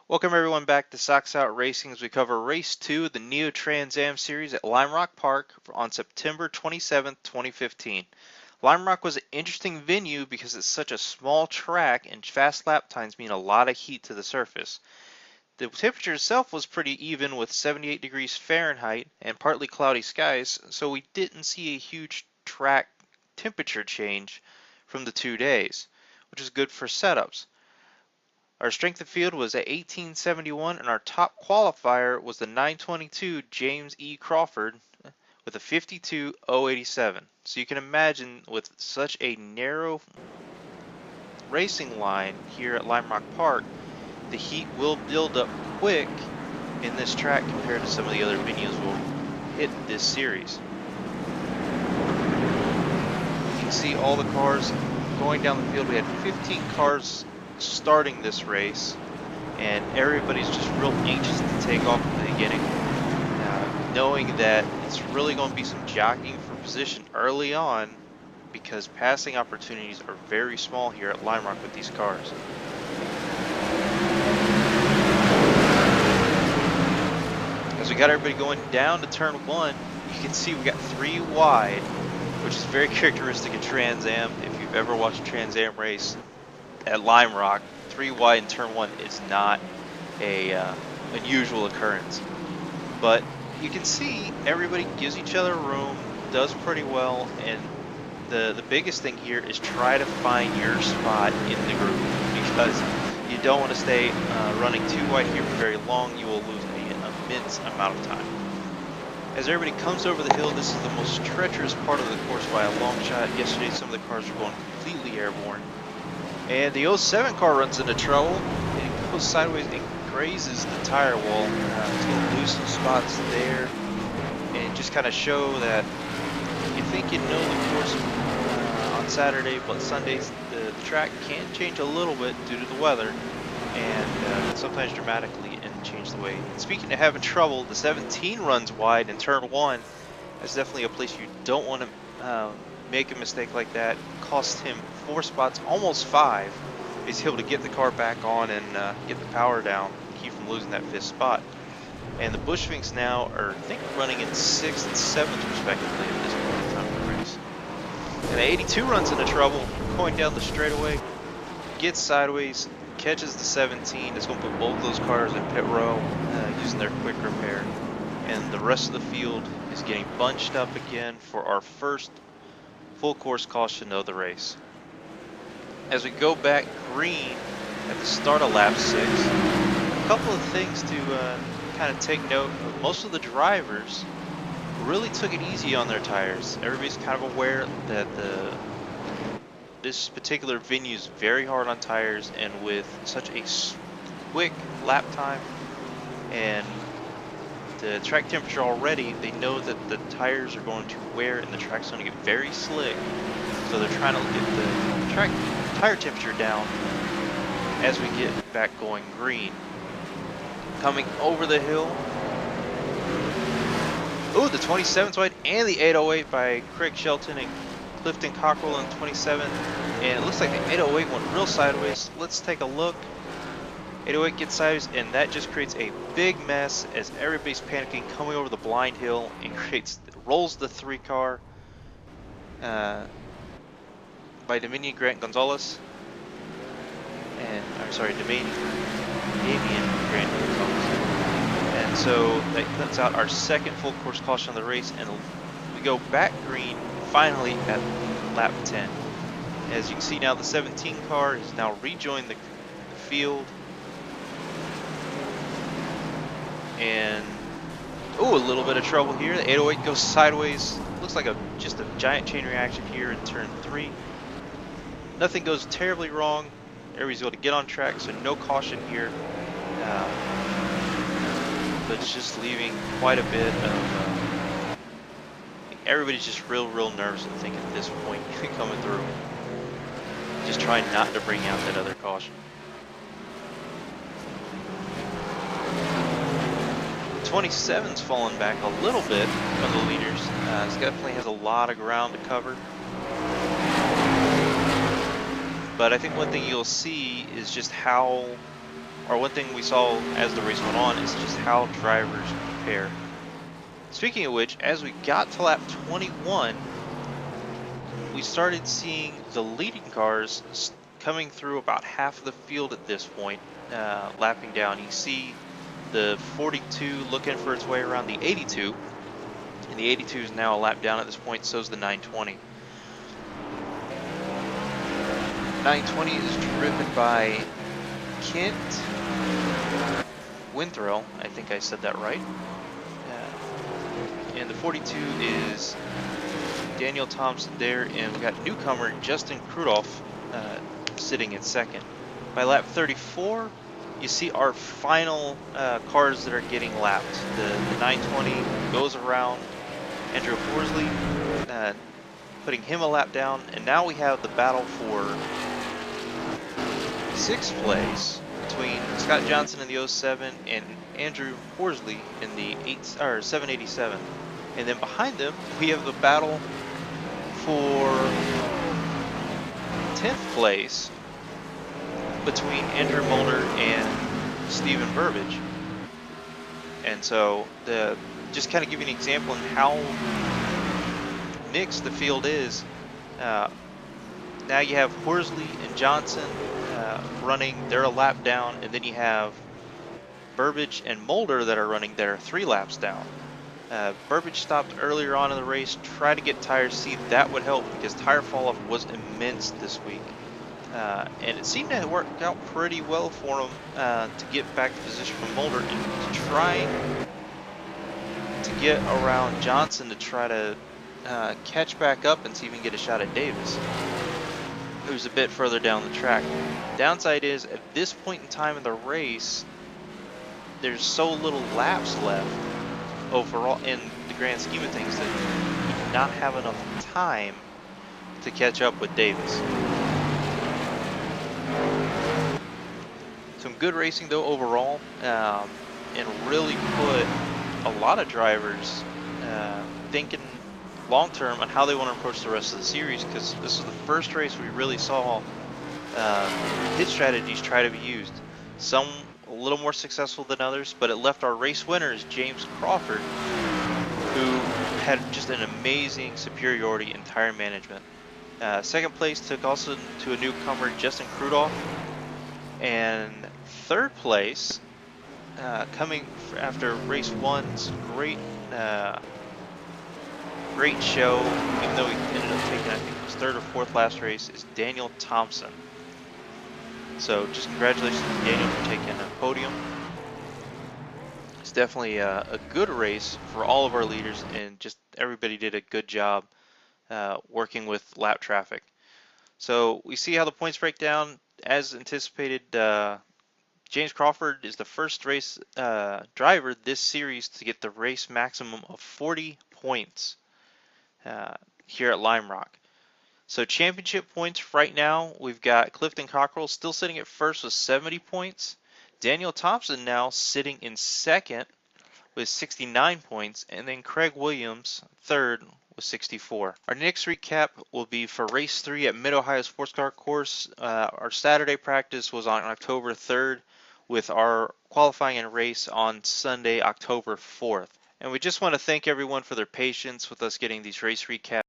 Welcome everyone back to Socks Out Racing as we cover Race 2 of the neoTrans Am Series at Lime Rock Park on September 27th, 2015. Lime Rock was an interesting venue because it's such a small track and fast lap times mean a lot of heat to the surface. The temperature itself was pretty even with 78 degrees Fahrenheit and partly cloudy skies, so we didn't see a huge track temperature change from the 2 days, which is good for setups. Our strength of field was at 1871 and our top qualifier was the 922 James E. Crawford with a 52.087. So you can imagine with such a narrow racing line here at Lime Rock Park, the heat will build up quick in this track compared to some of the other venues we'll hit this series. You can see all the cars going down the field. We had 15 cars starting this race, and everybody's just real anxious to take off in the beginning, knowing that it's really going to be some jockeying for position early on because passing opportunities are very small here at Lime Rock with these cars. As we got everybody going down to turn 1, you can see we got 3 wide, which is very characteristic of Trans Am. If you've ever watched a Trans Am race at Lime Rock, 3 wide in turn 1 is not a unusual occurrence. But you can see everybody gives each other room, does pretty well, and the biggest thing here is try to find your spot in the group, because you don't want to stay running too wide here for very long. You will lose an immense amount of time. As everybody comes over the hill, this is the most treacherous part of the course by a long shot. Yesterday some of the cars were going completely airborne. And the 07 car runs into trouble. It goes sideways and grazes the tire wall. It's going to lose some spots there. And just kind of show that you think you know the course on Saturday, but Sundays the track can change a little bit due to the weather. And sometimes dramatically and change the way. Speaking of having trouble, the 17 runs wide in turn 1. That's definitely a place you don't want to make a mistake like that. Cost him 4 spots, almost 5. He's able to get the car back on and get the power down, keep from losing that 5th spot. And the Bushfinks now are, I think, running in 6th and 7th respectively at this point in time of the race. And the 82 runs into trouble, going down the straightaway, gets sideways, catches the 17. It's going to put both those cars in pit row using their quick repair. And the rest of the field is getting bunched up again for our first full course caution of the race. As we go back green at the start of lap 6, a couple of things to kind of take note of. Most of the drivers really took it easy on their tires. Everybody's kind of aware that this particular venue is very hard on tires, and with such a quick lap time and the track temperature already, they know that the tires are going to wear and the track's going to get very slick. So they're trying to get the tire temperature down as we get back going green. Coming over the hill. Ooh, the 27's wide and the 808 by Craig Shelton and Clifton Cockrell in 27. And it looks like the 808 went real sideways. Let's take a look. 808 gets sideways, and that just creates a big mess as everybody's panicking coming over the blind hill and rolls the 3 car by Dominion Grant Gonzalez. And I'm sorry, Damian Grant Gonzalez. And so that cuts out our second full course caution of the race, and we go back green finally at lap 10. As you can see now, the 17 car has now rejoined the field. And ooh, a little bit of trouble here. The 808 goes sideways. Looks like just a giant chain reaction here in turn 3. Nothing goes terribly wrong. Everybody's able to get on track, so no caution here. But it's just leaving quite a bit of. Everybody's just real nervous, I think, at this point coming through. Just trying not to bring out that other caution. 27's fallen back a little bit from the leaders. This definitely has a lot of ground to cover. But I think one thing you'll see is just how or one thing we saw as the race went on, is just how drivers prepare. Speaking of which, as we got to lap 21, we started seeing the leading cars coming through about half of the field at this point, lapping down. You see the 42 looking for its way around the 82, and the 82 is now a lap down at this point, so is the 920. 920 is driven by Kent Winthrow, I think I said that right. And the 42 is Daniel Thompson there, and we got newcomer Justin Krudoff sitting in second. By lap 34, you see our final cars that are getting lapped. The 920 goes around Andrew Horsley, putting him a lap down, and now we have the battle for 6th place between Scott Johnson in the 07 and Andrew Horsley in the 787. And then behind them, we have the battle for 10th place between Andrew Mulder and Stephen Burbage. And so, just kind of give you an example of how mixed the field is. Now you have Horsley and Johnson running, they're a lap down, and then you have Burbage and Mulder that are running, they're 3 laps down. Burbage stopped earlier on in the race, tried to get tires. See, that would help because tire fall off was immense this week. And it seemed to work out pretty well for him to get back to position from Mulder and to try to get around Johnson to try to catch back up and see if he can get a shot at Davis, who's a bit further down the track. Downside is, at this point in time in the race, there's so little laps left overall in the grand scheme of things that you do not have enough time to catch up with Davis. Some good racing though overall, and really put a lot of drivers thinking long term on how they want to approach the rest of the series, because this is the first race we really saw pit strategies try to be used. Some a little more successful than others, but it left our race winners, James Crawford, who had just an amazing superiority in tire management. Second place took also to a newcomer, Justin Krudoff, and third place, coming after race one's great show, even though he ended up taking, I think it was 3rd or 4th last race, is Daniel Thompson. So just congratulations to Daniel for taking a podium. It's definitely a good race for all of our leaders, and just everybody did a good job working with lap traffic. So we see how the points break down. As anticipated, James Crawford is the first race driver this series to get the race maximum of 40 points here at Lime Rock. So championship points right now, we've got Clifton Cockrell still sitting at first with 70 points. Daniel Thompson now sitting in second with 69 points, and then Craig Williams third with 64. Our next recap will be for race 3 at Mid-Ohio Sports Car Course. Our Saturday practice was on October 3rd, with our qualifying and race on Sunday, October 4th. And we just want to thank everyone for their patience with us getting these race recaps